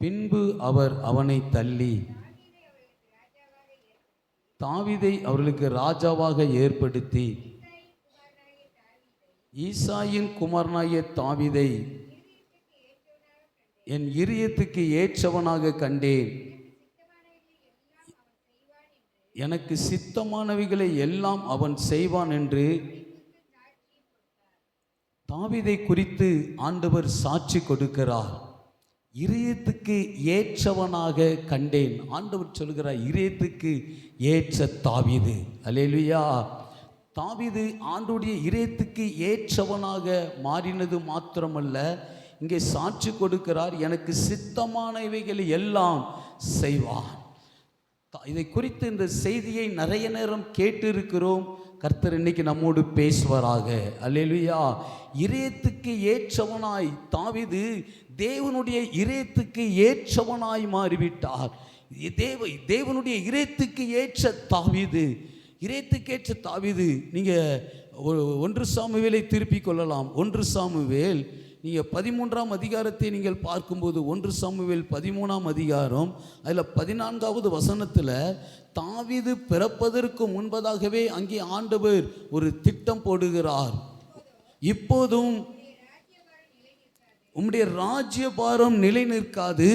பின்பு அவர் அவனை தள்ளி தாவீதை அவர்களுக்கு ராஜாவாக ஏற்படுத்தி ஈசாயின் குமாரனாகிய தாவீதை என் இருதயத்துக்கு ஏற்றவனாக கண்டேன், எனக்கு சித்தமானவைகளை எல்லாம் அவன் செய்வான் என்று தாவீதை குறித்து ஆண்டவர் சாட்சி கொடுக்கிறார். இதயத்துக்கு ஏற்றவனாக கண்டேன். ஆண்டவர் சொல்கிறார், இதயத்துக்கு ஏற்ற தாவீது. அல்லேலூயா. தாவீது ஆண்டவருடைய இதயத்துக்கு ஏற்றவனாக மாறினது மாத்திரமல்ல, இங்கே சாட்சி கொடுக்கிறார், எனக்கு சித்தமானவைகளை எல்லாம் செய்வான். இதை குறித்து இந்த செய்தியை நிறைய நேரம் கேட்டு இருக்கிறோம். கர்த்தர் இன்னைக்கு நம்மோடு பேசுவாராக. அல்லேலூயா. இதயத்துக்கு ஏற்றவனாய் தாவீது தேவனுடைய இதயத்துக்கு ஏற்றவனாய் மாறிவிட்டார். தேவனுடைய இதயத்துக்கு ஏற்ற தாவீது, இதயத்துக்கு ஏற்ற தாவீது. நீங்கள் 1 சாமுவேலை திருப்பிக் கொள்ளலாம். 1 சாமுவேல் நீங்கள் 13ஆம் அதிகாரத்தை நீங்கள் பார்க்கும்போது 1 சாமுவேல் 13ஆம் அதிகாரம் அதில் 14வது வசனத்தில் தாவீது பிறப்பதற்கு முன்பதாகவே அங்கே ஆண்டவர் ஒரு திட்டம் போடுகிறார். இப்போதும் உம்முடைய ராஜ்யபாரம் நிலை நிற்காது,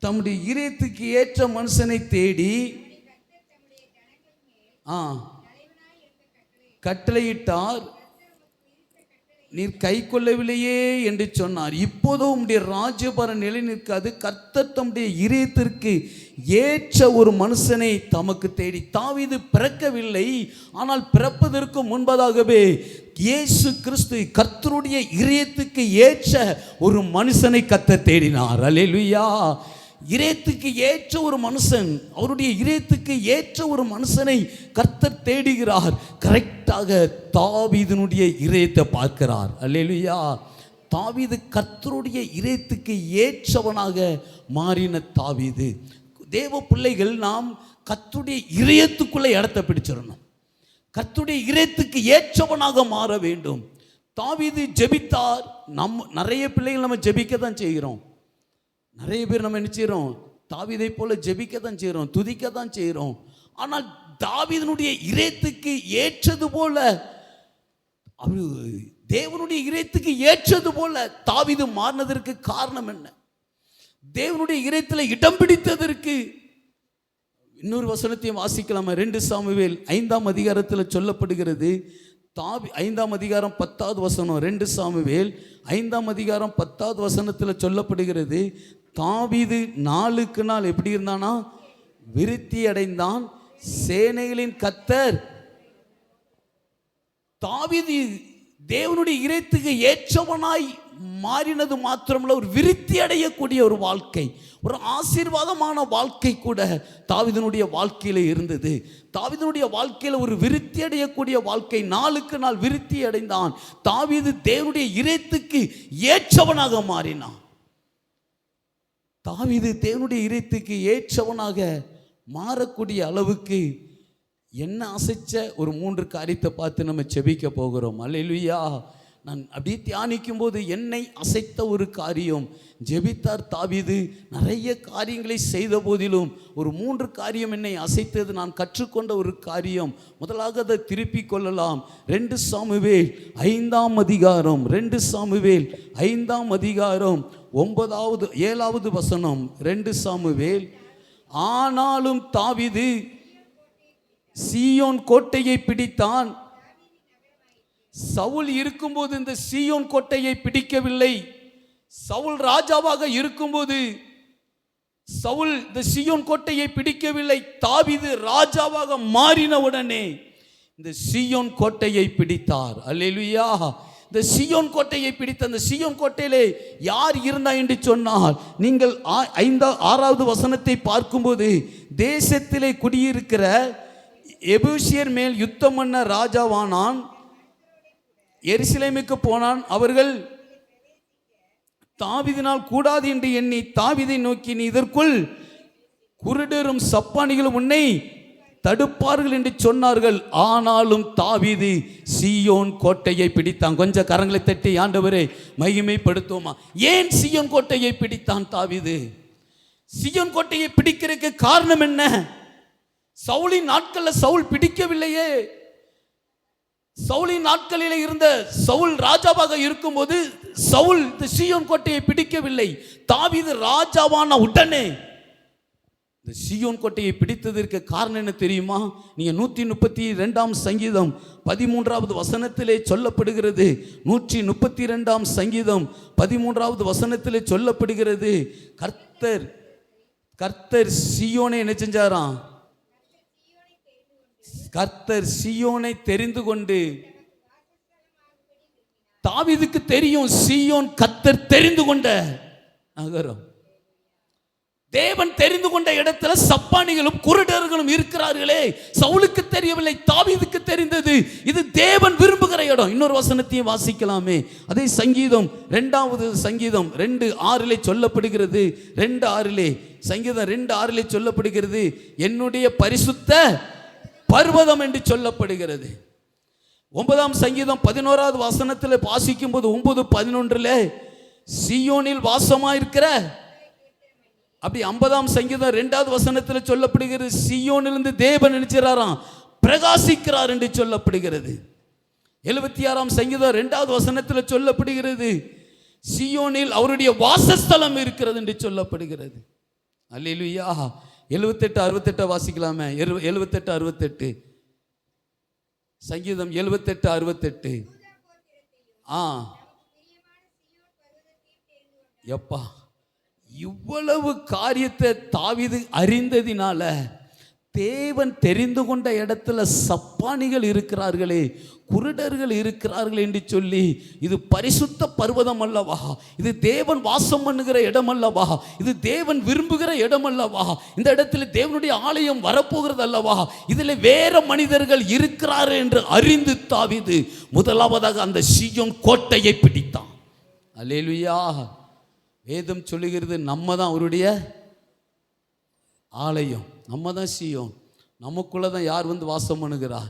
தம்முடைய இதயத்துக்கு ஏற்ற மனுஷனை தேடி கட்டளையிட்டார், நீர் கை கொள்ளவில்லையே என்று சொன்னார். இப்போதும் உம்முடைய ராஜ்யபாரம் நிலை நிற்காது, கர்த்தர் தம்முடைய இதயத்திற்கு ஏற்ற ஒரு மனுஷனை தமக்கு தேடி. தாவீது பிறக்கவில்லை, ஆனால் பிறப்பதற்கு முன்பதாகவே இயேசு கிறிஸ்து கர்த்தருடைய இதயத்துக்கு ஏற்ற ஒரு மனுஷனை கர்த்தர் தேடினார். அல்லேலூயா. இதயத்துக்கு ஏற்ற ஒரு மனுஷன், அவருடைய இதயத்துக்கு ஏற்ற ஒரு மனுஷனை கர்த்தர் தேடுகிறார். கரெக்டாக தாவீதினுடைய இதயத்தை பார்க்கிறார். அல்லேலூயா. தாவீது கர்த்தருடைய இதயத்துக்கு ஏற்றவனாக மாறின தாவீது. தேவ பிள்ளைகள், நாம் கர்த்தருடைய இதயத்துக்குள்ளே இடத்தை பிடிச்சிடணும். கர்த்தருடைய இதயத்துக்கு ஏற்றவனாக மாற வேண்டும். தாவீது ஜெபித்தார். நிறைய பிள்ளைகள் நம்ம ஜெபிக்க தான் செய்கிறோம். நிறைய பேர் நம்ம என்ன செய்கிறோம்? தாவீதை போல ஜெபிக்க தான் செய்கிறோம், துதிக்க தான் செய்கிறோம். ஆனால் தாவீதினுடைய இதயத்துக்கு ஏற்றது போல, தேவனுடைய இதயத்துக்கு ஏற்றது போல தாவீது மாறினதற்கு காரணம் என்ன? தேவனுடைய இதயத்தில் இடம் பிடித்ததற்கு இன்னொரு வசனத்தையும் வாசிக்கலாமா? 2 சாமுவேல் 5ஆம் அதிகாரத்தில் சொல்லப்படுகிறது. 5ஆம் அதிகாரம் 10வது வசனம். 2 சாமுவேல் 5ஆம் அதிகாரம் 10வது வசனத்தில் சொல்லப்படுகிறது, தாவீது நாளுக்கு நாள் எப்படி இருந்தானா? விருத்தி அடைந்தான். சேனைகளின் கர்த்தர். தாவீது தேவனுடைய இதயத்துக்கு ஏற்றவனாய் மாறினது மாத்திரமல்ல, ஒரு விருத்தி அடையக்கூடிய ஒரு வாழ்க்கை, ஒரு ஆசீர்வாதமான வாழ்க்கை கூட தாவீதினுடைய வாழ்க்கையில் இருந்தது. தாவீதினுடைய வாழ்க்கையில் ஒரு விருத்தி அடையக்கூடிய வாழ்க்கை. நாளுக்கு நாள் விருத்தி அடைந்தான். தாவீது தேவனுடைய இதயத்துக்கு ஏற்றவனாக மாறினான். தாவீது தேவனுடைய இதயத்துக்கு ஏற்றவனாக மாறக்கூடிய அளவுக்கு என்ன அசைச்ச ஒரு 3 காரியத்தை பார்த்து நம்ம செபிக்க போகிறோம். அல்லேலூயா. நான் அப்படியே தியானிக்கும் போது என்னை அசைத்த ஒரு காரியம், ஜெபித்தார் தாவீது. நிறைய காரியங்களை செய்த போதிலும் ஒரு 3 காரியம் என்னை அசைத்தது. நான் கற்றுக்கொண்ட ஒரு காரியம். முதலாக அதை திருப்பிக் கொள்ளலாம். 2 சாமுவேல் 5ஆம் அதிகாரம். 2 சாமுவேல் 5ஆம் அதிகாரம் 7வது வசனம். 2 சாமுவேல். ஆனாலும் தாவீது சீயோன் கோட்டையை பிடித்தான். சவுல் இருக்கும்போது இந்த சீயோன் கோட்டையை பிடிக்கவில்லை. சவுல் ராஜாவாக இருக்கும்போது சவுல் இந்த சீயோன் கோட்டையை பிடிக்கவில்லை. தாவீது ராஜாவாக மாறின உடனே இந்த சீயோன் கோட்டையை பிடித்தார். அல்லேலூயா. இந்த சீயோன் கோட்டையை பிடித்த அந்த சீயோன் கோட்டையிலே யார் இருந்தா என்று சொன்னால், நீங்கள் 6வது வசனத்தை பார்க்கும்போது, தேசத்திலே குடியிருக்கிற எபூசியர் மேல் யுத்தம் பண்ண ராஜாவானான். எருசலேமுக்கு போனான். அவர்கள் தாவீதினால் கூடாது என்று எண்ணி தாவீதை நோக்கி, நீ இதற்குள் குருடரும் சப்பானிகளும் உன்னை தடுப்பார்கள் என்று சொன்னார்கள். ஆனாலும் தாவீது சீயோன் கோட்டையை பிடித்தான். கொஞ்சம் கரங்களை தட்டி ஆண்டவரே மகிமைப்படுத்துவோமா. ஏன் சீயோன் கோட்டையை பிடித்தான் தாவீது? சீயோன் கோட்டையை பிடிக்கிறதுக்கு காரணம் என்ன? சவுலின் நாட்களில் சவுல் பிடிக்கவில்லையே. சவுலின் நாட்களில் இருந்த சவுல் ராஜாவாக இருக்கும்போது சவுல் இந்த சீயோன் கோட்டையை பிடிக்கவில்லை. தாவீது ராஜாவான உடனே இந்த சீயோன் கோட்டையை பிடித்ததற்கு காரணம் என்ன தெரியுமா? நீங்க 132 சங்கீதம் 13வது வசனத்திலே சொல்லப்படுகிறது. 132 சங்கீதம் 13வது வசனத்திலே சொல்லப்படுகிறது, கர்த்தர் சீயோனை என்ன செஞ்சாராம்? கர்த்தர் சீயோனை தெரிந்து கொண்டு, தாவீதுக்கு தெரியும் சீயோன் கர்த்தர் தெரிந்து கொண்ட நகரம். தேவன் தெரிந்து கொண்ட இடத்துல சப்பானிகளும் குருடர்களும் இருக்கிறார்களே. சவுலுக்கு தெரியவில்லை, தாவீதுக்கு தெரிந்தது. இது தேவன் விரும்புகிற இடம். இன்னொரு வசனத்தையும் வாசிக்கலாமே. அதே சங்கீதம் 2வது சங்கீதம் 2:6 சொல்லப்படுகிறது. 2:6 சங்கீதம் 2:6 சொல்லப்படுகிறது, என்னுடைய பரிசுத்த பர்வதம் என்று சொல்லப்படுகிறது. 9ஆம் சங்கீதம் 11வது வசனத்தில் வாசிக்கும் போது 9:11 சீயோனில் வாசமாயிருக்கிற, அப்படி 50ஆம் சங்கீதம் 2வது வசனத்தில் சொல்லப்படுகிறது, சீயோனிலிருந்து தேவன் நினைச்சாராம் பிரகாசிக்கிறார் என்று சொல்லப்படுகிறது. 76ஆம் சங்கீதம் 2வது வசனத்தில் சொல்லப்படுகிறது, சீயோனில் அவருடைய வாசஸ்தலம் இருக்கிறது என்று சொல்லப்படுகிறது. அல்லேலூயா. 78-68 வாசிக்கலாமே. 78-68 சங்கீதம் 78-68. எப்பா, இவ்வளவு காரியத்தை தாவீது அறிந்ததினால தேவன் தெரிந்து கொண்ட இடத்துல சப்பானிகள் இருக்கிறார்களே, குருடர்கள் இருக்கிறார்கள் என்று சொல்லி, இது பரிசுத்த பர்வதம் அல்லவா, இது தேவன் வாசம் பண்ணுகிற இடம் அல்லவா, இது தேவன் விரும்புகிற இடம் அல்லவா, இந்த இடத்துல தேவனுடைய ஆலயம் வரப்போகிறது அல்லவா, இதில் வேற மனிதர்கள் இருக்கிறார்கள் என்று அறிந்து தாவீது முதலாவதாக அந்த சீயோன் கோட்டையை பிடித்தான். அல்லேலூயா. வேதம் சொல்லுகிறது, நம்ம தான் அவருடைய ஆலயம், நம்ம தான் சீயோன். நமக்குள்ள தான் யார் வந்து வாசம் பண்ணுகிறார்?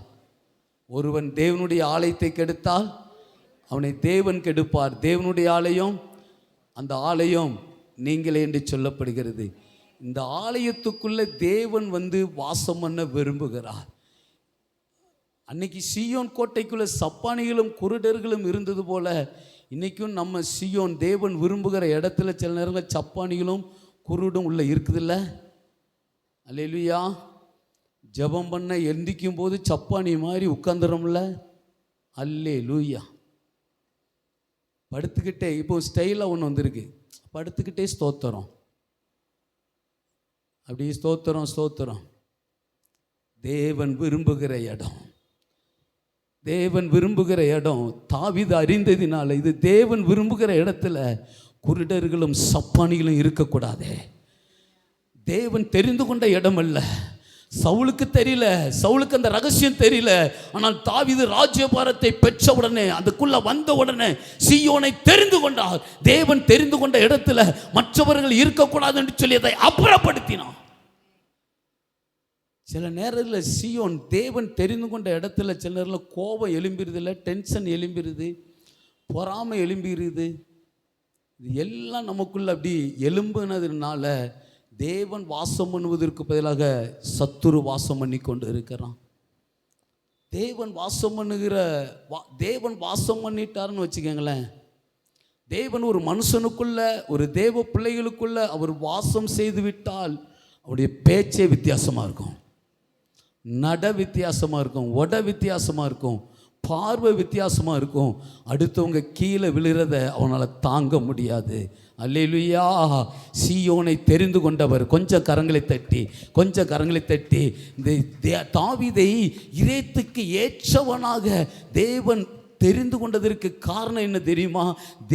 ஒருவன் தேவனுடைய ஆலயத்தை கெடுத்தால் அவனை தேவன் கெடுப்பார். தேவனுடைய ஆலயம், அந்த ஆலயம் நீங்களே என்று சொல்லப்படுகிறது. இந்த ஆலயத்துக்குள்ள தேவன் வந்து வாசம் பண்ண விரும்புகிறார். அன்னைக்கு சீயோன் கோட்டைக்குள்ள சப்பானிகளும் குருடர்களும் இருந்தது போல இன்னைக்கும் நம்ம சீயோன் தேவன் விரும்புகிற இடத்துல சில நேரங்கள் சப்பானிகளும் குருடும் உள்ள இருக்குதுல்ல. அல்லேலூயா. ஜெபம் பண்ண எந்திக்கும் போது சப்பானி மாதிரி உட்காந்துறோம்ல. அல்லேலூயா. படுத்துக்கிட்டே இப்போ ஸ்டைலாக ஒன்று வந்திருக்கு, படுத்துக்கிட்டே ஸ்தோத்திரம், அப்படி ஸ்தோத்திரம் ஸ்தோத்திரம். தேவன் விரும்புகிற இடம், தேவன் விரும்புகிற இடம். தாவீது அறிந்ததினால இது தேவன் விரும்புகிற இடத்துல குருடர்களும் சப்பானிகளும் இருக்கக்கூடாதே. தேவன் தெரிந்து கொண்ட இடம் அல்ல. சவுலுக்கு தெரியல, சவுலுக்கு அந்த ரகசியம் தெரியல. ஆனால் தாவீது ராஜ்யபாரத்தை பெற்ற உடனே, அதுக்குள்ள வந்த உடனே சீயோனை தெரிந்து கொண்டார். தேவன் தெரிந்து கொண்ட இடத்துல மற்றவர்கள் இருக்கக்கூடாது என்று சொல்லி அதை அப்புறப்படுத்தினான். சில நேரத்தில் சீயோன் தேவன் தெரிந்து கொண்ட இடத்துல சில நேரத்தில் கோபம் எழும்பிடுது, இல்லை டென்ஷன் எழும்பிடுது, பொறாமை எழும்பிடுது. இது எல்லாம் நமக்குள்ள அப்படி எலும்புனதுனால தேவன் வாசம் பண்ணுவதற்கு பதிலாக சத்துரு வாசம் பண்ணி கொண்டு இருக்கிறான். தேவன் வாசம் பண்ணுகிற, தேவன் வாசம் பண்ணிட்டாருன்னு வச்சுக்கோங்களேன். தேவன் ஒரு மனுஷனுக்குள்ள, ஒரு தேவ பிள்ளைகளுக்குள்ள அவர் வாசம் செய்து விட்டால் அவருடைய பேச்சே வித்தியாசமாக இருக்கும், நட வித்தியாசமாக இருக்கும், உட வித்தியாசமாக இருக்கும், பார்வை வித்தியாசமாக இருக்கும். அடுத்தவங்க கீழே விழுறத அவனால் தாங்க முடியாது. அல்லேலூயா. சீயோனை தெரிந்து கொண்டவர். கொஞ்சம் கரங்களை தட்டி, கொஞ்சம் கரங்களை தட்டி. இந்த தாவீதை இரேத்துக்கு ஏற்றவனாக தேவன் தெரிந்து கொண்டதற்கு காரணம் என்ன தெரியுமா?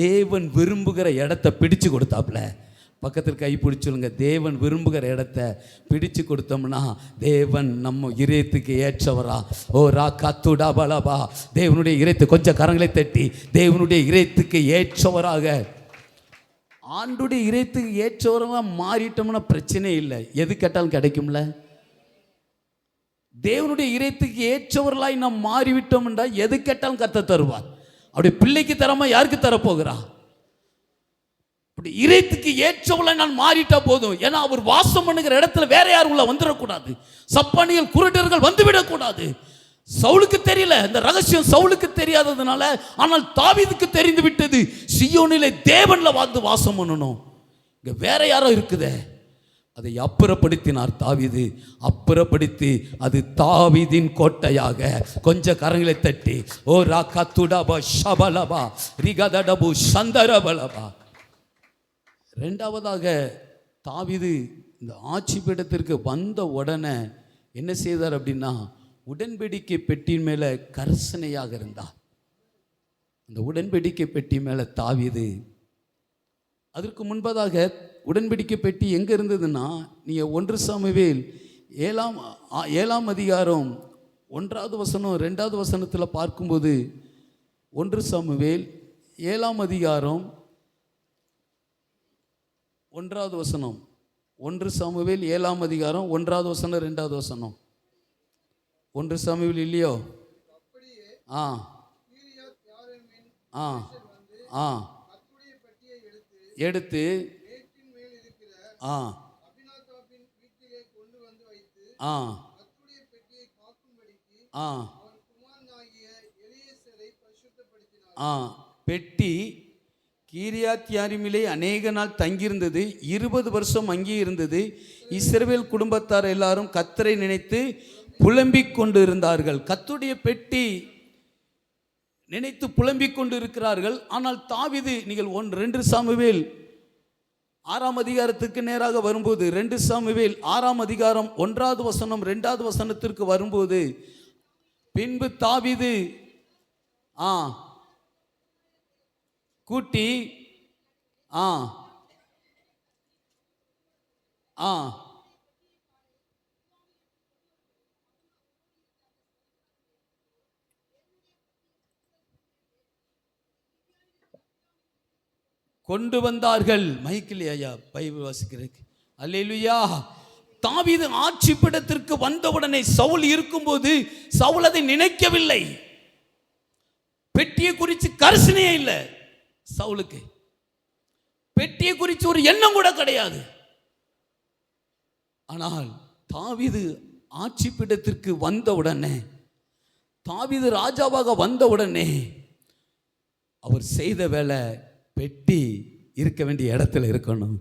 தேவன் விரும்புகிற இடத்தை பிடிச்சு கொடுத்தாப்புல. பக்கத்தில் கை பிடிச்சுங்க. தேவன் விரும்புகிற இடத்த பிடிச்சு கொடுத்தோம்னா தேவன் நம்ம இறைத்துக்கு ஏற்றவரா. ஓ ரா கத்துடா பலபா. தேவனுடைய இறைத்து, கொஞ்சம் கரங்களை தட்டி, தேவனுடைய இறைத்துக்கு ஏற்றவராக, ஆண்டுடைய இறைத்துக்கு ஏற்றவராக மாறிட்டோம்னா பிரச்சனை இல்லை, எது கேட்டாலும் கிடைக்கும்ல. தேவனுடைய இறைத்துக்கு ஏற்றவர்களாய் நாம் மாறிவிட்டோம் என்றால் எது கேட்டாலும் கர்த்தர் தருவார். அப்படி பிள்ளைக்கு தராம யாருக்கு தரப்போகிறா? அப்படி இறைத்துக்கு ஏற்றவர்களாய் நான் மாறிட்டா போதும். ஏன்னா அவர் வாசம் பண்ணுகிற இடத்துல வேற யாரும் உள்ள வந்துடக்கூடாது. சப்பானிகள் குருடர்கள் வந்துவிடக்கூடாது. சவுலுக்கு தெரியல, இந்த ரகசியம் சவுலுக்கு தெரியாததுனால, ஆனால் தாவீதுக்கு தெரிந்து விட்டது. சீயோனிலே தேவன்ல வந்து வாசம் பண்ணணும். இங்க வேற யாரோ இருக்குதே, அதை அப்புறப்படுத்தினார் தாவீது. அப்புறப்படுத்தி அது தாவீதின் கோட்டையாக கொஞ்ச கரங்களை தட்டி ஓ ராகா துடபா ஷபலபா ரிகதடபு சந்தரபலபா. ரெண்டாவதாக தாவீது இந்த ஆட்சி பீடத்திற்கு வந்த உடனே என்ன செய்தார் அப்படின்னா, உடன்படிக்கை பெட்டியின் மேலே கர்சனையாக இருந்தார். இந்த உடன்படிக்கை பெட்டி மேலே தாவீது, அதற்கு முன்பதாக உடன்படிக்கை பெட்டி எங்கே இருந்ததுன்னா, நீங்கள் 1 சாமுவேல் 7ஆம் அதிகாரம் 1வது வசனம் 2வது வசனத்தில் பார்க்கும்போது, 1 சாமுவேல் 7ஆம் அதிகாரம் 1வது வசனம், 1 சாமுவேல் 7ஆம் அதிகாரம் 1வது வசனம் 2வது வசனம். 1 சாமுவேல் இல்லையோ? ஆ ஆ ஆ எடுத்து ஆ ஆ ஆ ஆ பெட்டி கீரியாத் யாரீமிலே அநேக நாள் தங்கியிருந்தது. 20 வருஷம் அங்கே இருந்தது. இஸ்ரவேல் குடும்பத்தார் எல்லாரும் கர்த்தரை நினைத்து புலம்பிக் கொண்டு இருந்தார்கள். கர்த்தருடைய பெட்டி நினைத்து புலம்பிக் கொண்டு இருக்கிறார்கள். ஆனால் தாவீது, நீங்கள் 2 சாமுவேல் 6ஆம் அதிகாரத்துக்கு நேராக வரும்போது, 2 சாமுவேல் 6ஆம் அதிகாரம் 1வது வசனம் 2வது வசனத்திற்கு வரும்போது, பின்பு தாவீது கூட்டி கொண்டு வந்தார்கள். மைக்கில் ஐயா பைபிள் வாசிக்கிறதுக்கு அல்லேலூயா. தாவீது ஆட்சி பீடத்திற்கு வந்தவுடனே சவுல் இருக்கும்போது சவுல் அதை நினைக்கவில்லை. பெட்டியை குறித்து கரிசனையே இல்லை சவுலுக்கு. பெட்டியை குறித்து ஒரு எண்ணம் கூட கிடையாது. ஆனால் தாவீது ஆட்சி பீடத்திற்கு வந்தவுடனே, தாவீது ராஜாவாக வந்தவுடனே அவர் செய்த வேலை, பெட்டி இருக்க வேண்டிய இடத்துல இருக்கணும்.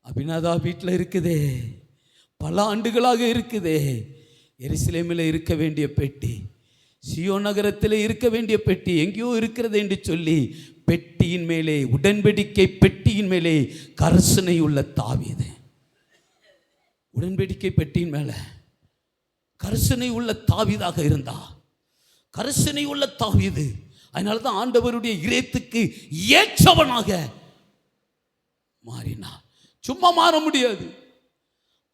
அபினாதா வீட்டில் இருக்குதே, பல ஆண்டுகளாக இருக்குதே. எருசலேமில் இருக்க வேண்டிய பெட்டி, சியோன் நகரத்தில் இருக்க வேண்டிய பெட்டி எங்கேயோ இருக்கிறது என்று சொல்லி பெட்டியின் மேலே, உடன்படிக்கை பெட்டியின் மேலே கரிசனை உள்ள தாவீது, உடன்படிக்கை பெட்டியின் மேலே கரிசனை உள்ள தாவீதாக இருந்தா. கரிசனை உள்ள தாவீது. அதனால தான் ஆண்டவருடைய இதயத்துக்கு ஏற்றவனாக மாறினார். சும்மா மாற முடியாது.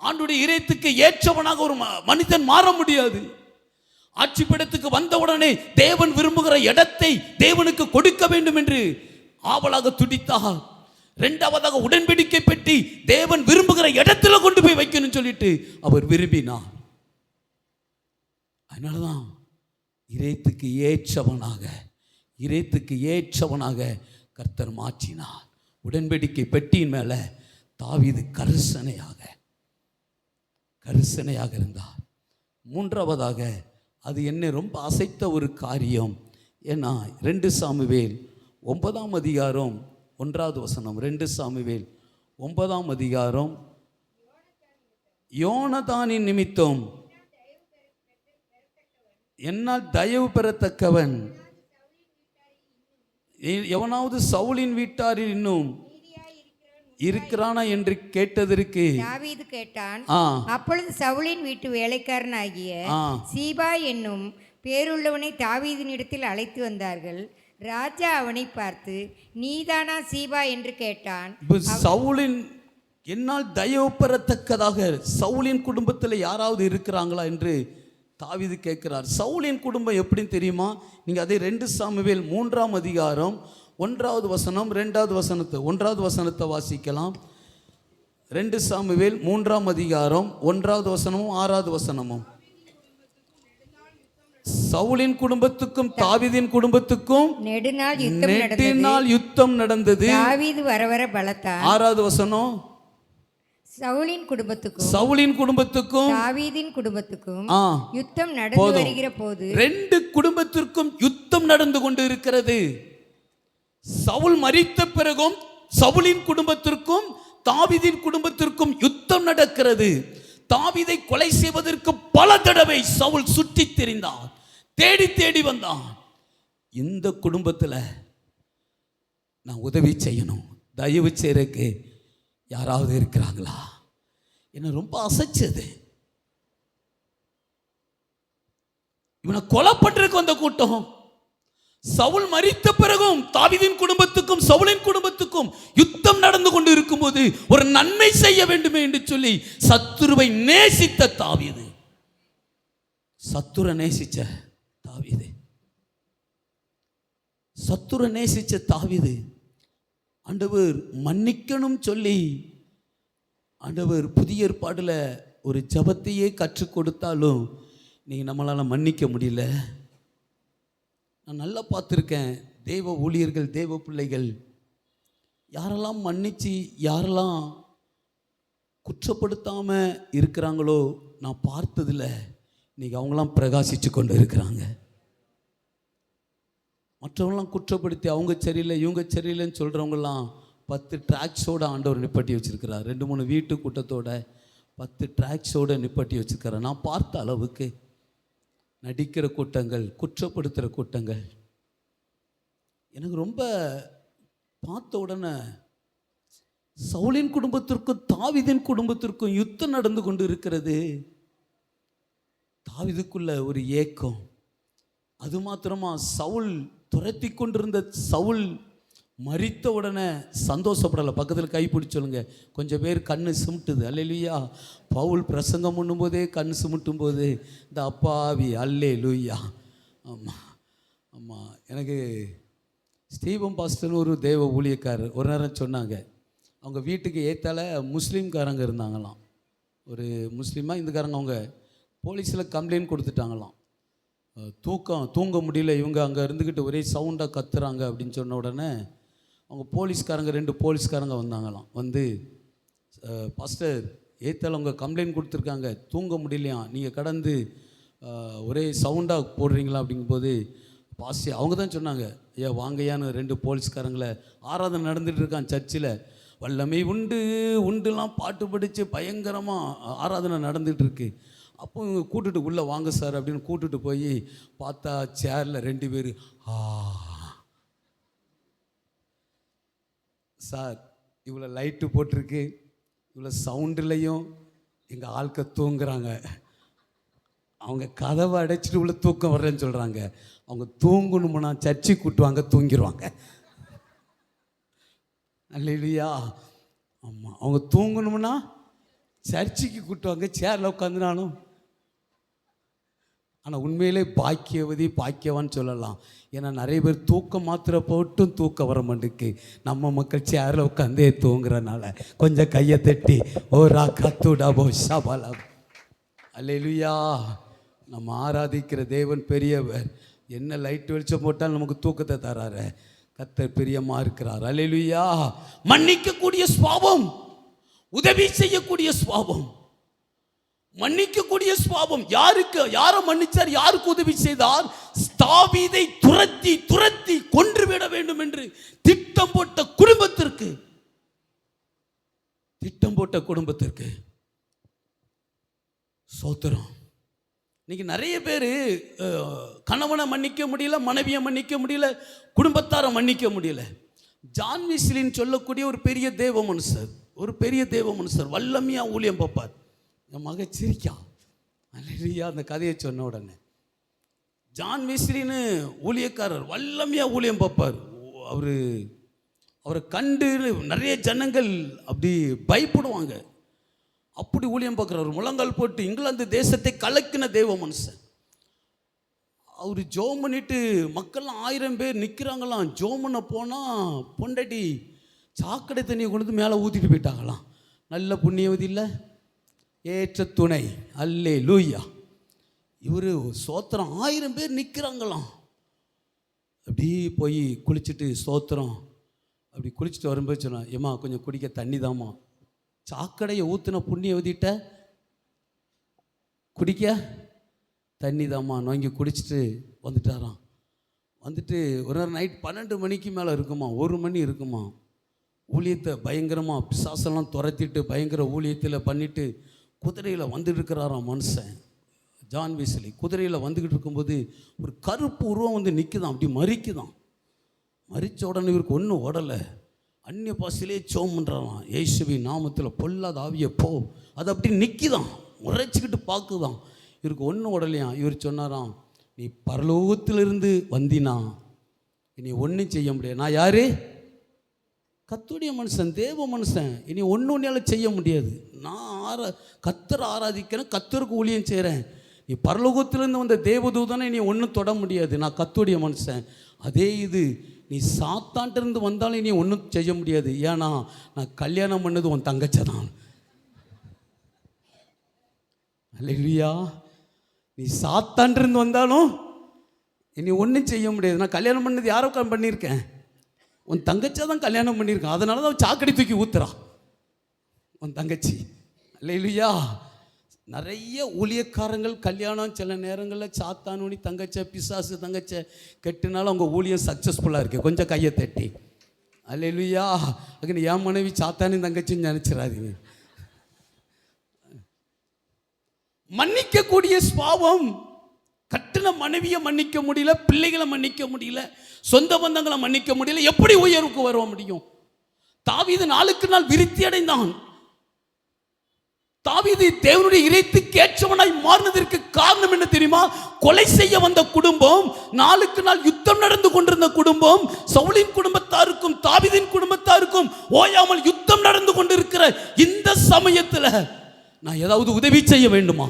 ஆண்டவருடைய இதயத்துக்கு ஏற்றவனாக ஒரு மனிதன் மாற முடியாது. ஆட்சி பீடத்துக்கு வந்தவுடனே தேவன் விரும்புகிற இடத்தை தேவனுக்கு கொடுக்க வேண்டும் என்று ஆவலாக துடித்தார். இரண்டாவதாக உடன்படிக்கை பெட்டி தேவன் விரும்புகிற இடத்துல கொண்டு போய் வைக்கணும்னு சொல்லிட்டு அவர் விரும்பினார். அதனாலதான் இதயத்துக்கு ஏற்றவனாக கர்த்தர் மாற்றினார். உடன்படிக்கை பெட்டியின் மேல தாவீது கரிசனையாக இருந்தார். மூன்றாவதாக, அது என்னை ரொம்ப அசைத்த ஒரு காரியம். ஏன்னா 2 சாமுவேல் 9ஆம் அதிகாரம் 1வது வசனம், 2 சாமுவேல் 9ஆம் அதிகாரம், யோனதானின் நிமித்தம் என்னால் தயவு பெறத்தக்கவன் எவனாவது சவுலின் வீட்டாரில் இன்னும் இருக்கிறானா என்று கேட்டதற்கு தாவீது கேட்டான். அப்பொழுது சவுலின் வீட்டு வேலைக்காரனாகிய சீபா என்னும் பேருள்ளவனை தாவீதினிடத்தில் அழைத்து வந்தார்கள். ராஜா அவனை பார்த்து, நீதானா சீபா என்று கேட்டான். சவுலின் என்னால் தயவு பெறத்தக்கதாக சவுலின் குடும்பத்தில் யாராவது இருக்கிறாங்களா என்று தாவீது கேட்கிறார். சவுலின் குடும்பம் எப்படின்னு தெரியுமா? நீங்கள் அதே 2 சாமுவேல் 3ஆம் அதிகாரம் 1வது வசனம் 2வது வசனத்தை 1வது வசனத்தை வாசிக்கலாம். 2 சாமுவேல் 3ஆம் அதிகாரம் 1வது வசனமும் 6வது வசனமும். சவுலின் குடும்பத்துக்கும் தாவீதின் குடும்பத்துக்கும் நெடுநாள் யுத்தம் நடந்தது. நெடுநாள் யுத்தம் நடந்தது. தாவீது வர வர பலத்தான். 6வது வசனம், சவுலின் குடும்பத்துக்கும் சவுலின் குடும்பத்துக்கும் தாவீதின் குடும்பத்துக்கும் ஆ யுத்தம் நடந்து வருகிற போது 2 குடும்பத்திற்கும் யுத்தம் நடந்து கொண்டு இருக்கிறது. சவுல் மரித்த பிறகும் சவுலின் குடும்பத்திற்கும் தாவீதின் குடும்பத்திற்கும் யுத்தம் நடக்கிறது. தாவீதை கொலை செய்வதற்கு பல தடவை சவுல் சுற்றித் திரிந்தான், தேடி தேடி வந்தான். இந்த குடும்பத்தில் நான் உதவி செய்யணும், தயவு செய்யறதுக்கு யாராவது இருக்கிறாங்களா? என்ன ரொம்ப அசைச்சது. இவனை கொலை பண்றதுக்கு வந்த கூட்டம். சவுல் மரித்த பிறகும் தாவீதின் குடும்பத்துக்கும் சவுலின் குடும்பத்துக்கும் யுத்தம் நடந்து கொண்டு இருக்கும்போது ஒரு நன்மை செய்ய வேண்டுமே என்று சொல்லி சத்துருவை நேசித்த தாவீது, சத்துரை நேசிச்ச தாவீது, சத்துரை நேசிச்ச தாவீது ஆண்டவர் மன்னிக்கணும் சொல்லி ஆண்டவர் புதிய ஏற்பாடுல ஒரு ஜபத்தையே கற்றுக் கொடுத்தாலும் நீங்க நம்மளால மன்னிக்க முடியல. நான் நல்லா பார்த்துருக்கேன். தேவ ஊழியர்கள், தேவ பிள்ளைகள் யாரெல்லாம் மன்னிச்சு யாரெல்லாம் குற்றப்படுத்தாமல் இருக்கிறாங்களோ நான் பார்த்ததில்ல. இன்னைக்கு அவங்களாம் பிரகாசித்து கொண்டு இருக்கிறாங்க. மற்றவங்களாம் குற்றப்படுத்தி அவங்க சரியில்லை இவங்க சரியில்லைன்னு சொல்கிறவங்களாம் 10 ட்ராக்ஸோடு ஆண்டவர் நிப்பாட்டி வச்சுருக்கிறார். 2-3 வீட்டு கூட்டத்தோட 10 ட்ராக்ஸோடு நிப்பாட்டி வச்சுருக்கிறார். நான் பார்த்த அளவுக்கு நடிக்கிற கூட்டங்கள், குற்றப்படுத்துகிற கூட்டங்கள் எனக்கு ரொம்ப பார்த்த உடனே சவுலின் குடும்பத்திற்கும் தாவீதின் குடும்பத்திற்கும் யுத்தம் நடந்து கொண்டு இருக்கிறது. தாவீதுக்குள்ள ஒரு ஏக்கம். அது மாத்திரமா, சவுல் துரத்தி கொண்டிருந்த சவுல் மரித்த உடனே சந்தோஷப்படலை. பக்கத்தில் கைப்பிடி சொல்லுங்க. கொஞ்சம் பேர் கண்ணு சிமிட்டுது. அல்லேலூயா. பவுல் பிரசங்கம் பண்ணும்போதே கண் சிமிட்டும் போது இந்த அப்பாவி அல்லேலூயா. ஆமாம் ஆமாம். எனக்கு ஸ்டீபன் பாஸ்டர்னு ஒரு தேவ ஊழியக்காரர் ஒரு நேரம் சொன்னாங்க, அவங்க வீட்டுக்கு ஏற்றால முஸ்லீம்காரங்க இருந்தாங்களாம். ஒரு முஸ்லீமாக இந்துக்காரங்க அவங்க போலீஸில் கம்ப்ளைண்ட் கொடுத்துட்டாங்களாம். தூங்க முடியல, இவங்க அங்கே இருந்துக்கிட்டு ஒரே சவுண்டாக கத்துறாங்க அப்படின்னு சொன்ன உடனே அவங்க போலீஸ்காரங்க 2 போலீஸ்காரங்க வந்தாங்களாம். வந்து பாஸ்டர் ஏத்தால அவங்க கம்ப்ளைண்ட் கொடுத்துருக்காங்க, தூங்க முடியலையா, நீங்கள் கடந்து ஒரே சவுண்டாக போடுறீங்களா அப்படிங்கும்போது பாஸ்டர் அவங்க தான் சொன்னாங்க, ஐயா வாங்கையான்னு 2 போலீஸ்காரங்களை ஆராதனை நடந்துகிட்டு இருக்கான் சர்ச்சில், வல்லமை உண்டு உண்டுலாம் பாட்டு படித்து பயங்கரமாக ஆராதனை நடந்துகிட்டு இருக்கு. அப்போ இவங்க கூட்டுட்டு உள்ளே வாங்க சார் அப்படின்னு கூட்டுட்டு போய் பார்த்தா சேரில் 2 பேர் சார் இவ்வளோ லைட்டு போட்டிருக்கு, இவ்வளோ சவுண்டுலையும் எங்கள் ஆட்க தூங்குறாங்க. அவங்க கதவை அடைச்சிட்டு உள்ள தூக்கம் வர்றேன்னு சொல்கிறாங்க. அவங்க தூங்கணுமுன்னா சர்ச்சை கூட்டுவாங்க, தூங்கிடுவாங்க. அல்லேலூயா. ஆமாம், அவங்க தூங்கணும்னா சர்ச்சைக்கு கூட்டுவாங்க, சேரில் உட்காந்துனாலும். ஆனால் உண்மையிலே பாக்கியவதி பாக்கியவான்னு சொல்லலாம். ஏன்னா நிறைய பேர் தூக்கம் மாத்திரை போட்டும் தூக்கம் வர மாட்டேக்கு. நம்ம மக்கள் சேரில் உட்காந்தே தூங்குறனால கொஞ்சம் கையை தட்டி ஓரா கத்துடா போ ஷபாலா. அல்லேலூயா. நம்ம ஆராதிக்கிற தேவன் பெரியவர். என்ன லைட் வெளிச்சம் போட்டாலும் நமக்கு தூக்கத்தை தராரு. கர்த்தர் பிரியமாக இருக்கிறார். அல்லேலூயா. மன்னிக்கக்கூடிய சுபாவம், உதவி செய்யக்கூடிய சுபாவம், மன்னிக்கக்கூடிய சுபாவம். யாருக்கு யாரை மன்னிச்சார், யாருக்கு உதவி செய்தார்? தாவீதை துரத்தி துரத்தி கொன்றுவிட வேண்டும் என்று திட்டம் போட்ட குடும்பத்திற்கு, திட்டம் போட்ட குடும்பத்திற்கு சோத்திரம். இன்னைக்கு நிறைய பேர் கணவனை மன்னிக்க முடியல, மனைவியை மன்னிக்க முடியல, குடும்பத்தாரை மன்னிக்க முடியல. ஜான் வெஸ்லின்னு சொல்லக்கூடிய ஒரு பெரிய தேவ மனுஷர், ஒரு பெரிய தேவ மனுஷர் வல்லமையா ஊழியம் பார்ப்பார். என் மக சிரிக்கா. அல்லேலூயா. அந்த கதையை சொன்ன உடனே ஜான் வெஸ்லின்னு ஊழியக்காரர் வல்லமையா ஊழியம் பார்ப்பார். அவரை கண்டு நிறைய ஜனங்கள் அப்படி பயப்படுவாங்க. அப்படி ஊழியம் பார்க்குறவர் முழங்கால் போட்டு இங்கிலாந்து தேசத்தை கலக்கின தேவ மனுஷன். அவர் ஜோம் பண்ணிட்டு மக்கள்லாம் 1000 பேர் நிற்கிறாங்களாம். ஜோம் பண்ண போனால் பொண்டாட்டி சாக்கடை தண்ணியை கொண்டு வந்து மேலே ஊற்றிட்டு போயிட்டாங்களாம். நல்ல புண்ணியவதி இல்லை, ஏற்ற துணை. அல்லேலூயா. இவர் சோத்திரம் 1000 பேர் நிற்கிறாங்களாம். அப்படி போய் குளிச்சுட்டு ஸ்தோத்திரம் அப்படி குளிச்சுட்டு வரும்போது சொன்னான், ஏம்மா கொஞ்சம் குடிக்க தண்ணி தாம்மா. சாக்கடையை ஊற்றுன புண்ணியவதிட்ட குடிக்க தண்ணி தாம்மா நோங்கி குடிச்சிட்டு வந்துட்டாராம். வந்துட்டு ஒரு நேரம் நைட் 12 மணிக்கு மேலே இருக்குமா, 1 மணி இருக்குமா. ஊழியத்தை பயங்கரமாக பிசாசெல்லாம் துரத்திட்டு பயங்கர ஊழியத்தில் பண்ணிவிட்டு குதிரையில் வந்துட்டு இருக்கிறாராம் மனுஷன். ஜான் வெஸ்லி குதிரையில் வந்துக்கிட்டு இருக்கும்போது ஒரு கருப்பு உருவம் வந்து நிற்குதான், அப்படி மறிக்குதான். மறித்த உடனே இவருக்கு ஒன்றும் ஓடலை. அந்நிய பாசையிலே சோம் பண்ணுறாராம், இயேசுவின் நாமத்தில் பொல்லாத ஆவியை போ. அது அப்படி நிற்கிதான், முறைச்சிக்கிட்டு பார்க்குதான். இவருக்கு ஒன்றும் ஓடலையாம். இவர் சொன்னாராம், நீ பரலோகத்திலிருந்து வந்தினா இனி ஒன்றும் செய்ய முடியாது. நான் யார்? கர்த்தருடைய மனுஷன், தேவ மனுஷன். இனி ஒன்றால செய்ய முடியாது. நான் கர்த்தரை ஆராதிக்கிறேன், கர்த்தருக்கு ஊழியம் செய்கிறேன். நீ பரலோகத்திலிருந்து வந்த தேவதூதனை நீ ஒன்றும் தொட முடியாது. நான் கர்த்தருடைய மனுஷன். அதே இது நீ சாத்தான்ட்டிருந்து வந்தாலும் நீ ஒன்றும் செய்ய முடியாது. ஏன்னா நான் கல்யாணம் பண்ணது உன் தங்கச்சி தான். அல்லேலூயா. நீ சாத்தான்ட்டிருந்து வந்தாலும் இனி ஒன்றும் செய்ய முடியாது. நான் கல்யாணம் பண்ணது யாரோ பண்ணியிருக்கேன், உன் தங்கச்சியாக தான் கல்யாணம் பண்ணியிருக்கேன். அதனால தான் சாக்கடை தூக்கி ஊத்துறா உன் தங்கச்சி. அல்லேலூயா. நிறைய ஊழியக்காரங்கள் கல்யாணம் சில நேரங்களில் சாத்தானுனி தங்கச்சை பிசாசு தங்கச்சை கெட்டுனாலும் அவங்க ஊழியம் சக்ஸஸ்ஃபுல்லாக இருக்குது. கொஞ்சம் கையை தட்டி அல்லேலூயா. அதுக்கு என் மனைவி சாத்தானி தங்கச்சின்னு நினச்சிடாதீங்க. மன்னிக்கக்கூடிய சுபாவம். கட்டின மனைவியை மன்னிக்க முடியல, பிள்ளைகளை மன்னிக்க முடியல, சொந்த பந்தங்களை மன்னிக்க முடியல, எப்படி உயர்வுக்கு வர முடியும்? தாவீது நாளுக்கு நாள் விருத்தி அடைந்தான். தாவீது தேவனுடைய இறைத்துக்கு ஏற்றவனாய் மாறினதற்கு காரணம் என்ன தெரியுமா? கொலை செய்ய வந்த குடும்பம், நாளுக்கு நாள் யுத்தம் நடந்து கொண்டிருந்த குடும்பம், சவுலின் குடும்பத்தாருக்கும் தாவீதின் குடும்பத்தாருக்கும் ஓயாமல் யுத்தம் நடந்து கொண்டிருக்கிற இந்த சமயத்தில் நான் ஏதாவது உதவி செய்ய வேண்டுமா?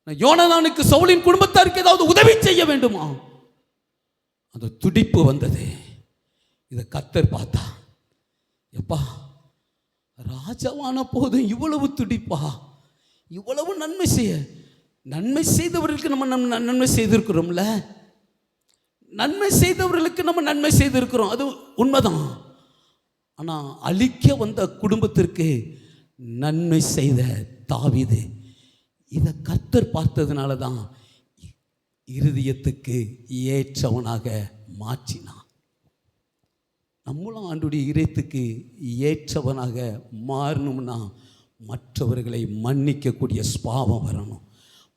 யோனதானுக்கு சவுலின் குடும்பத்தாருக்கு ஏதாவது உதவி செய்ய வேண்டுமா? அந்த துடிப்பு வந்தது. இதை கர்த்தர் பார்த்தா, எப்பா ராஜாவான போதும் இவ்வளவு துடிப்பா, இவ்வளவு நன்மை செய்தவர்களுக்கு நம்ம நன்மை செய்திருக்கிறோம்ல, நன்மை செய்தவர்களுக்கு நம்ம நன்மை செய்திருக்கிறோம், அது உண்மைதான். ஆனால் அழிக்க வந்த குடும்பத்திற்கு நன்மை செய்த தாவீது இதை கர்த்தர் பார்த்ததுனால தான் இருதயத்துக்கு ஏற்றவனாக மாற்றினான். நம்மளும் ஆண்டுடைய இதயத்துக்கு ஏற்றவனாக மாறணும்னா மற்றவர்களை மன்னிக்கக்கூடிய சுபாவம் வரணும்.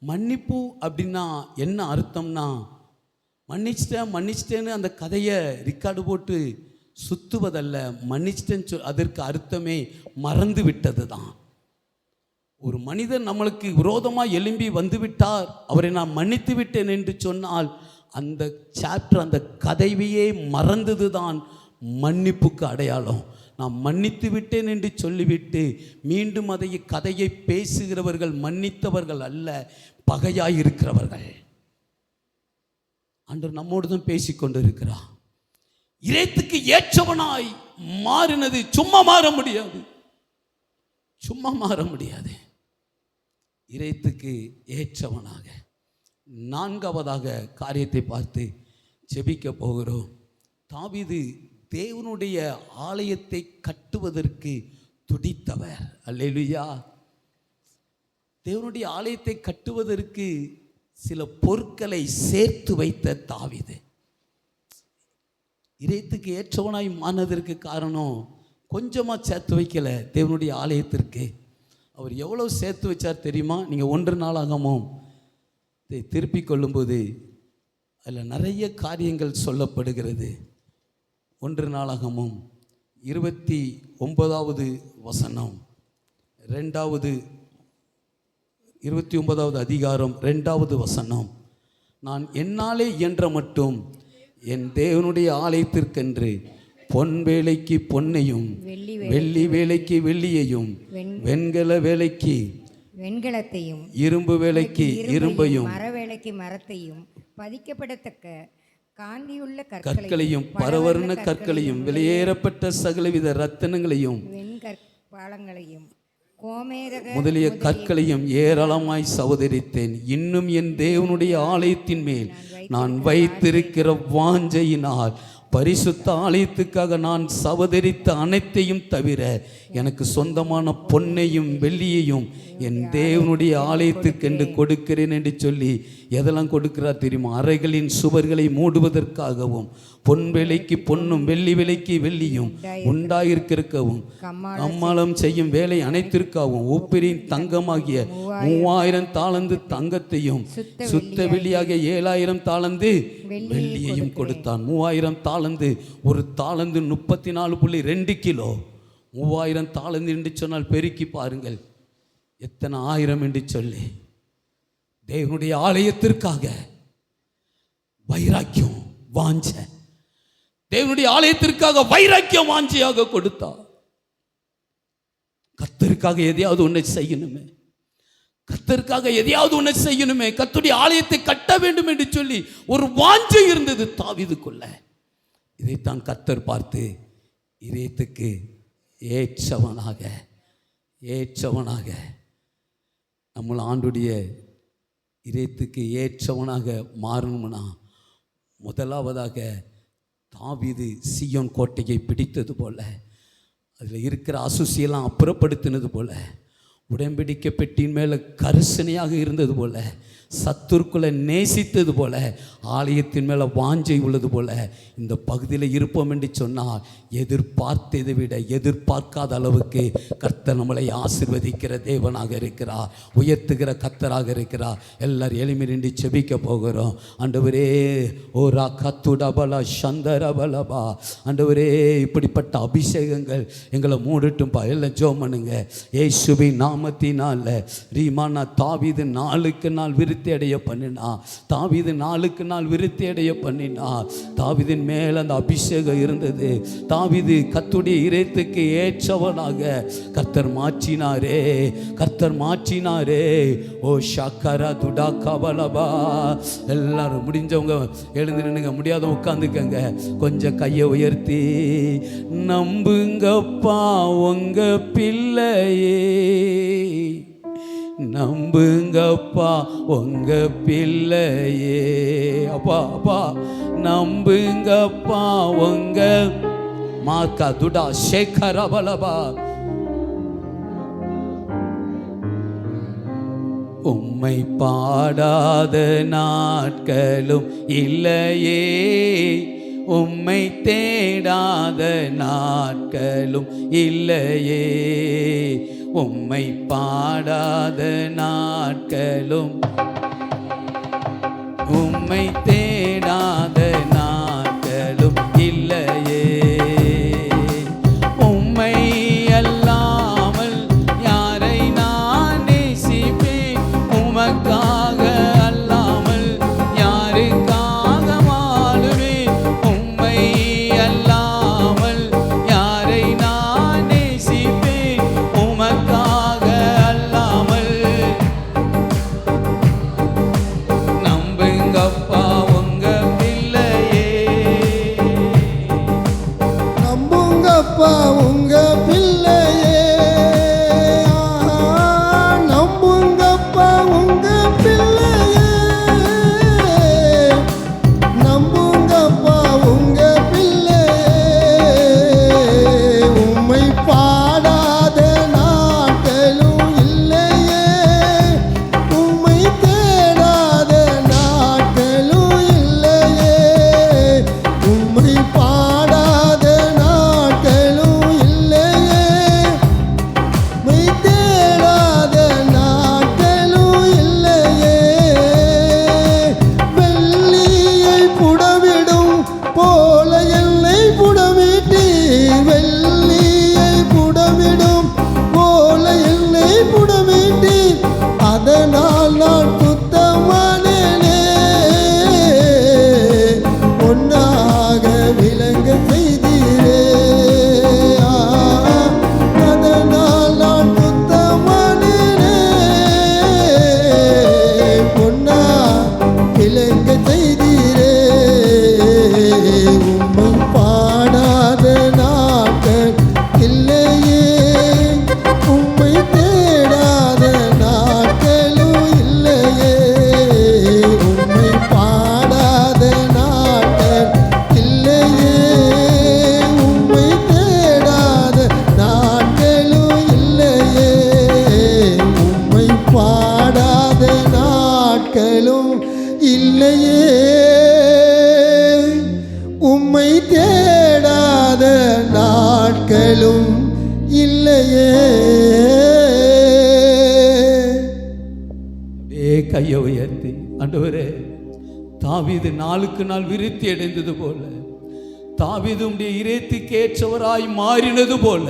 மன்னிப்பு அப்படின்னா என்ன அர்த்தம்னா, மன்னிச்சிட்டேன்னு அந்த கதையை ரெக்கார்டு போட்டு சுத்துவதல்ல. மன்னிச்சிட்டேன்னு அதற்கு அர்த்தமே மறந்து விட்டது தான். ஒரு மனிதன் நம்மளுக்கு விரோதமாக எழும்பி வந்துவிட்டார், அவரை நான் மன்னித்து விட்டேன் என்று சொன்னால் அந்த சாப்டர், அந்த கதைவையே மறந்தது தான் மன்னிப்புக்கு அடையாளம். நான் மன்னித்து விட்டேன் என்று சொல்லிவிட்டு மீண்டும் அதை கதையை பேசுகிறவர்கள் மன்னித்தவர்கள் அல்ல, பகையாய் இருக்கிறவர்கள். ஆண்டவர் நம்மோடு தான் பேசிக்கொண்டு இருக்கிறார். இறைத்துக்கு ஏற்றவனாய் மாறினது சும்மா மாற முடியாது, சும்மா மாற முடியாது. இறைத்துக்கு ஏற்றவனாக 4வதாக காரியத்தை பார்த்து ஜெபிக்க போகிறோம். தாவீது தேவனுடைய ஆலயத்தை கட்டுவதற்கு துடித்தவர். அல்லேலூயா. தேவனுடைய ஆலயத்தை கட்டுவதற்கு சில பொருட்களை சேர்த்து வைத்த தாவீது இறைத்துக்கு ஏற்றவனாய் மாறினதற்கு காரணம் கொஞ்சமாக சேர்த்து வைக்கல. தேவனுடைய ஆலயத்திற்கு அவர் எவ்வளவு சேர்த்து வச்சார் தெரியுமா? நீங்கள் 1 நாளாகமும் திருப்பிக் கொள்ளும்போது அதில் நிறைய காரியங்கள் சொல்லப்படுகிறது. 1 நாளாகமும் 29வது வசனம், 29வது அதிகாரம் 2வது வசனம். நான் என்னாலே இயன்ற மட்டும் என் தேவனுடைய ஆலயத்திற்கென்று பொன் வேலைக்கு பொன்னையும், வெள்ளி வேலைக்கு வெள்ளியையும், வெண்கல வேலைக்கு வெண்கலத்தையும், இரும்பு வேலைக்கு இரும்பையும், மர வேலைக்கு மரத்தையும், பதிக்கப்படத்தக்க காந்தியுள்ள கற்களையும், பரவர்ண கற்களையும், வெளியேறப்பட்ட சகலவித ரத்தினங்களையும், வெண்கற்பாலங்களையும், கோமேதக முதலிய கற்களையும் ஏராளமாய் சவதரித்தேன். இன்னும் என் தேவனுடைய ஆலயத்தின் மேல் நான் வைத்திருக்கிற வாஞ்சையினால் பரிசுத்த ஆலயத்துக்காக நான் சவதரித்த அனைத்தையும் தவிர எனக்கு சொந்தமான பொன்னையும் வெள்ளியையும் என் தேவனுடைய ஆலயத்துக்கென்று கொடுக்கிறேன் என்று சொல்லி எதெல்லாம் கொடுக்கிறார் தெரியுமா? அறைகளின் சுவர்களை மூடுவதற்காகவும், பொன் விலைக்கு பொன்னும் வெள்ளி விலைக்கு வெள்ளியும் உண்டாயிருக்கவும், கம்மாளம் செய்யும் வேலை அனைத்திற்காகவும் உப்பிரின் தங்கமாகிய 3000 தாலந்து தங்கத்தையும் சுத்த வெள்ளியாகிய 7000 தாலந்து வெள்ளியையும் கொடுத்தான். 3000 தாலந்து, ஒரு தாலந்து 34.2 கிலோ. 3000 தாலந்து என்று சொன்னால் பெருக்கி பாருங்கள் எத்தனை ஆயிரம் என்று சொல்லி. தேவனுடைய ஆலயத்திற்காக வைராக்கியம் வாஞ்ச, தேவனுடைய ஆலயத்திற்காக வைராக்கியம் வாஞ்சியாக கொடுத்தார். கர்த்தருக்காக எதையாவது ஒன்றை செய்யணுமே, கர்த்தருக்காக எதையாவது ஒன்றை செய்யணுமே, கர்த்தருடைய ஆலயத்தை கட்ட வேண்டும் என்று சொல்லி ஒரு வாஞ்சை இருந்தது தாவீதுக்குள்ள. இதைத்தான் கர்த்தர் பார்த்து இதயத்துக்கு ஏற்றவனாக நம்மள ஆண்டுடைய இதயத்துக்கு ஏற்றவனாக மாறணும்னா முதலாவதாக தாவீது சீயோன் கோட்டையை பிடித்தது போல, அதில் இருக்கிற அசுசியெல்லாம் அப்புறப்படுத்தினது போல, உடன்படிக்கை பெட்டியின் மேலே கரிசனையாக இருந்தது போல, சத்துருக்குள்ளே நேசித்தது போல, ஆலயத்தின் மேலே வாஞ்சை உள்ளது போல இந்த பகுதியில் இருப்போம் என்று சொன்னால் எதிர்பார்த்ததை விட எதிர்பார்க்காத அளவுக்கு கர்த்தர் நம்மளை ஆசீர்வதிக்கிற தேவனாக இருக்கிறார், உயர்த்துகிற கர்த்தராக இருக்கிறார். எல்லாரும் எளிமை நின்று செபிக்க போகிறோம். ஆண்டவரே, ஓரா கத்துடபல சந்தரபலபா, ஆண்டவரே இப்படிப்பட்ட அபிஷேகங்கள் எங்களை மூடட்டும்பா. எல்லாம் ஜெபம் பண்ணுங்க. இயேசுவின் நாமத்தினால ரீமானா தாவீது நாளுக்கு நாள் விருத்தி அடைய பண்ணினா, தாவீது நாளுக்கு நாள் விருத்தி அடைய பண்ணினா. தாவீதின் மேல் அந்த அபிஷேகம் இருந்தது. தாவீது கர்த்தருடைய இதயத்துக்கு ஏற்றவனாக கர்த்தர் மாற்றினாரே. ஓ ஷக்கரா துடா கபலபா. எல்லாரும் முடிஞ்சவங்க எழுந்து நின்னுங்க, முடியாதவங்க உட்காந்துக்கங்க. கொஞ்சம் கையை உயர்த்தி நம்புங்கப்பா உங்க பிள்ளையே, நம்புங்கப்பா உங்க பிள்ளையே. அப்பா நம்புங்கப்பா உங்க மாக்கா துடா சேகரபலபா. உம்மை பாடாத நாட்களும் இல்லையே, உம்மை தேடாத நாட்களும் இல்லையே, உம்மை பாடாத நாட்களும், உம்மை தேடாத நாட்களும் இல்லையே. உம்மை அல்லாமல் யாரை நான் நேசிப்பேன், உமக்காக அல்லாமல் யாருக்காக வாழுவேன். உம்மை அல்லாமல் யாரை நான் நேசிப்பேன், உமக்காக அல்லாமல். நம்புங்கப்பா உங்க பிள்ளையே, நம்புங்கப்பா உங்க பிள்ளையே, நம்புங்கப்பா உங்க பிள்ளையே, நம்புங்கப்பா உங்க பிள்ளையே. உம்மை பாடாத நாட்களும் இல்லையே, உம்மை தேடாத நாட்களும் இல்லையே, உம்மை பாடாத நாட்களும் இல்லையே, நாட்களும் இல்லையே. கையை உயர்த்தி ஆண்டவரே, தாவீது நாளுக்கு நாள் விருத்தி அடைந்தது போல, தாவீது உம்முடைய இதயத்துக்கு ஏற்றவராய் மாறினது போல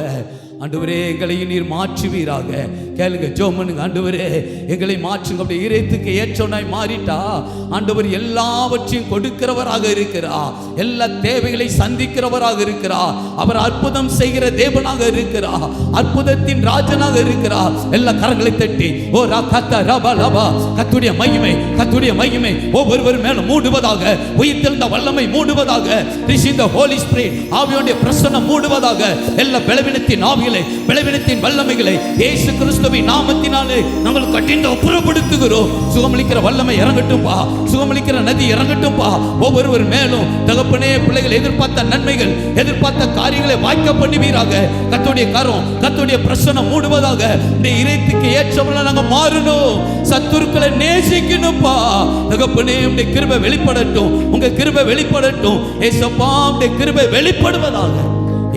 ஆண்டவரே எங்களை நீர் மாற்றுவீராக. கேளுங்க, ஜெபம் பண்ணுங்க. ஆண்டவரே எங்களை மாற்றுங்க. அப்படி இதயத்துக்கு ஏற்றவனாய் மாறிட்டா ஆண்டவர் எல்லாவற்றையும் கொடுக்கிறவராக இருக்கிறார், எல்லா தேவைகளை சந்திக்கிறவராக இருக்கிறார். அவர் அற்புதம் செய்கிற தேவனாக இருக்கிறார், அற்புதத்தின் ராஜனாக இருக்கிறார். எல்லா கரங்களை தட்டி ஓ ரா கத்த ரபா லபா, கத்துடைய மகிமை, கத்துடைய மகிமை ஒவ்வொருவர் மேலும் மூடுவதாக, உயிர்த்தெழுந்த வல்லமை மூடுவதாக, ரிசீவ் தி ஹோலி ஸ்பிரிட், ஆவியுடைய பிரசன்னம் மூடுவதாக. எல்லா பலவீனத்தின் ஆவிகளை, பலவீனத்தின் வல்லமைகளை இயேசு கிறிஸ்துவின் நாமத்தினாலே நாங்கள் கட்டிந்து அப்புறப்படுத்துகிறோம். சுகமளிக்கிற வல்லமை இறங்கட்டும்பா, சுகமளிக்கிற நதி இறங்கட்டும்பா. ஒவ்வொருவர் மேலும் தகப்பனே பிள்ளைகள் எதிர்பார்த்த நன்மைகள், எதிர்பார்த்த காரியங்களை வாய்க்க பண்ணுவீராக. கர்த்தருடைய கரம், கர்த்தருடைய பிரசன்னம் மூடுவதாக. இந்த இதயத்துக்கு ஏற்றவர்களா நாங்கள் மாறணும், சத்துருக்களை நேசிக்கணும்பா. தகப்பனே உம்முடைய கிருபை வெளிப்படட்டும், உங்க கிருபை வெளிப்படட்டும். ஏசப்பா உம்முடைய கிருபை வெளிப்படுவதாக.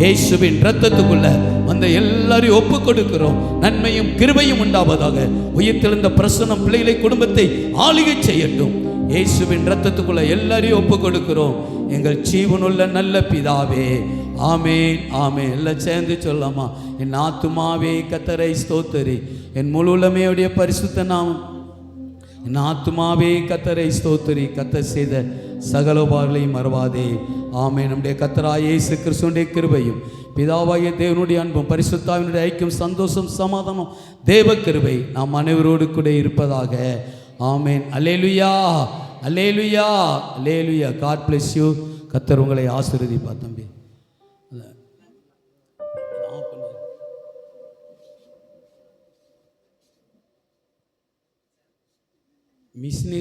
இயேசுவின் இரத்தத்துக்குள்ள வந்த எல்லாரையும் ஒப்பு கொடுக்கிறோம். நன்மையும் கிருபையும் உண்டாவதாக. உயிர்த்தெழுந்த பிரசன்னம் பிள்ளைகளை, குடும்பத்தை ஆளுகை செய்யட்டும். இயேசுவின் இரத்தத்துக்குள்ள எல்லாரையும் ஒப்பு கொடுக்கிறோம். எங்கள் ஜீவனுள்ள நல்ல பிதாவே, ஆமேன் ஆமேன். எல்லாம் சேர்ந்து சொல்லாமா? என் ஆத்துமாவே கர்த்தரை ஸ்தோத்திரி, என் முழு உள்ளமையுடைய பரிசுத்த நாமம். என் ஆத்துமாவே கர்த்தரை ஸ்தோத்திரி, கர்த்தர் செய்த சகல உபகாரங்களையும் மறவாதே. ஆமென். நம்முடைய கர்த்தராகிய இயேசு கிறிஸ்துவின் கிருபையும், பிதாவாகிய தேவனுடைய அன்பும், பரிசுத்தாவினுடைய ஐக்கியம், சந்தோஷம், சமாதானம், தேவ கிருபை நாம் அனைவரோடு கூட இருப்பதாக. ஆமென். அல்லேலூயா, அல்லேலூயா, அல்லேலூயா. God bless you. கர்த்தர் உங்களை ஆசீர்வதிப்பா தம்பி. மிஷினரி